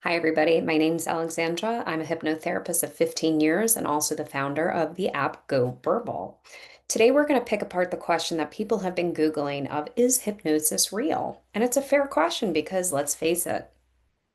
Hi, everybody. My name's Alexandra. I'm a hypnotherapist of 15 years and also the founder of the app Go Burble. Today, we're going to pick apart the question that people have been Googling of, is hypnosis real? And it's a fair question because let's face it,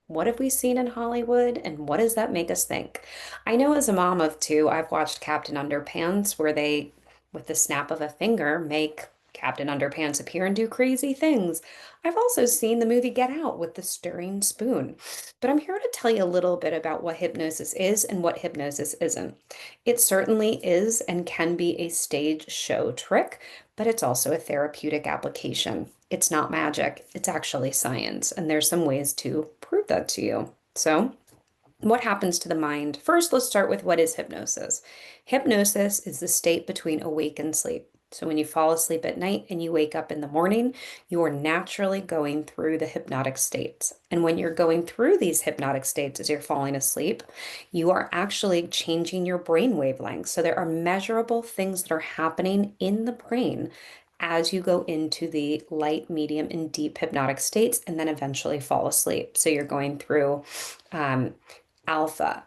what have we seen in Hollywood and what does that make us think? I know as a mom of two, I've watched Captain Underpants where they, with the snap of a finger, make Captain Underpants appear and do crazy things. I've also seen the movie Get Out with the stirring spoon. But I'm here to tell you a little bit about what hypnosis is and what hypnosis isn't. It certainly is and can be a stage show trick, but it's also a therapeutic application. It's not magic, it's actually science, and there's some ways to prove that to you. So, what happens to the mind? First, let's start with what is hypnosis. Hypnosis is the state between awake and sleep. So, when you fall asleep at night and you wake up in the morning, you are naturally going through the hypnotic states. And when you're going through these hypnotic states as you're falling asleep, you are actually changing your brain wavelengths. So, there are measurable things that are happening in the brain as you go into the light, medium, and deep hypnotic states and then eventually fall asleep. So, you're going through um, alpha,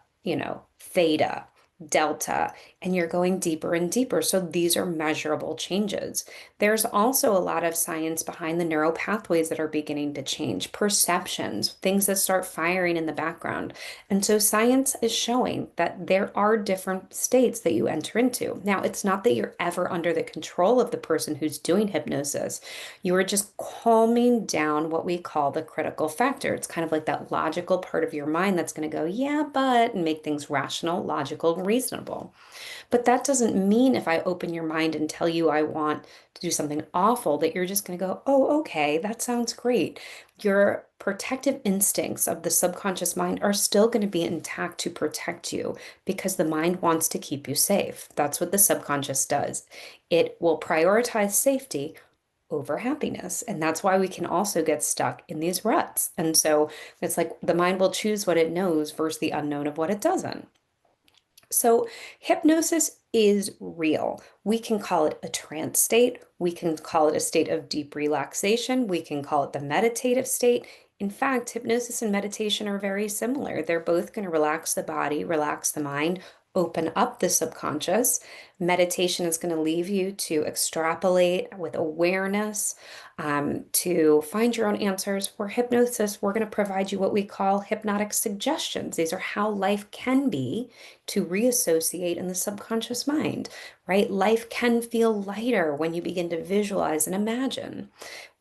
theta, delta, and you're going deeper and deeper. So these are measurable changes. There's also a lot of science behind the neural pathways that are beginning to change, perceptions, things that start firing in the background. And so science is showing that there are different states that you enter into. Now, it's not that you're ever under the control of the person who's doing hypnosis. You are just calming down what we call the critical factor. It's kind of like that logical part of your mind that's going to go, yeah, but, and make things rational, logical, and reasonable. But that doesn't mean if I open your mind and tell you I want to do something awful, that you're just going to go, oh, okay, that sounds great. Your protective instincts of the subconscious mind are still going to be intact to protect you because the mind wants to keep you safe. That's what the subconscious does. It will prioritize safety over happiness. And that's why we can also get stuck in these ruts. And so it's like the mind will choose what it knows versus the unknown of what it doesn't. So, hypnosis is real. We can call it a trance state. We can call it a state of deep relaxation. We can call it the meditative state. In fact, hypnosis and meditation are very similar. They're both going to relax the body, relax the mind, open up the subconscious. Meditation is going to leave you to extrapolate with awareness, to find your own answers. For hypnosis, we're going to provide you what we call hypnotic suggestions. These are how life can be to reassociate in the subconscious mind, right? Life can feel lighter when you begin to visualize and imagine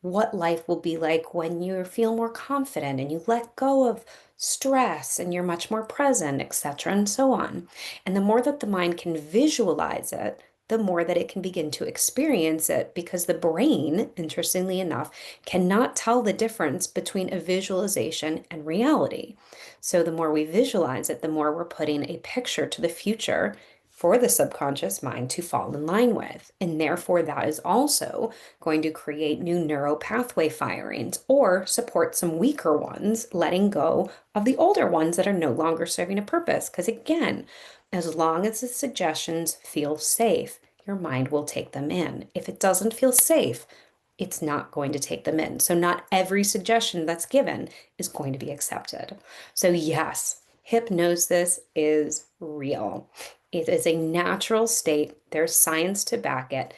what life will be like when you feel more confident and you let go of stress and you're much more present, etc., and so on. And the more that the mind can visualize it, the more that it can begin to experience it because the brain, interestingly enough, cannot tell the difference between a visualization and reality. So the more we visualize it, the more we're putting a picture to the future for the subconscious mind to fall in line with. And therefore, that is also going to create new neural pathway firings or support some weaker ones, letting go of the older ones that are no longer serving a purpose. Because again, as long as the suggestions feel safe, your mind will take them in. If it doesn't feel safe, it's not going to take them in. So, not every suggestion that's given is going to be accepted. So, yes, hypnosis is real. It is a natural state. There's science to back it.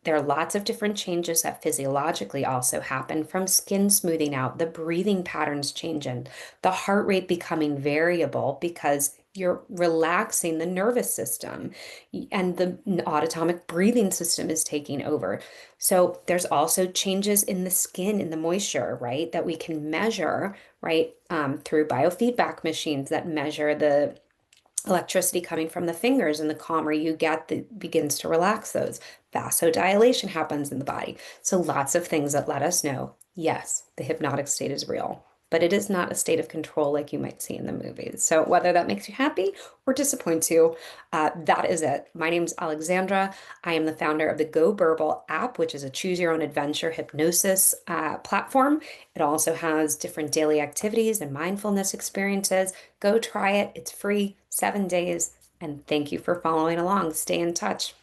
There are lots of different changes that physiologically also happen from skin smoothing out, the breathing patterns changing, the heart rate becoming variable because you're relaxing the nervous system and the autonomic breathing system is taking over. So there's also changes in the skin, in the moisture, right, that we can measure, right, through biofeedback machines that measure the electricity coming from the fingers, and the calmer you get, that begins to relax those. Vasodilation happens in the body. So lots of things that let us know, yes, the hypnotic state is real, but it is not a state of control like you might see in the movies. So whether that makes you happy or disappoints you, that is it. My name's Alexandra. I am the founder of the Go Burble app, which is a choose your own adventure hypnosis platform. It also has different daily activities and mindfulness experiences. Go try it. It's free, 7 days. And thank you for following along. Stay in touch.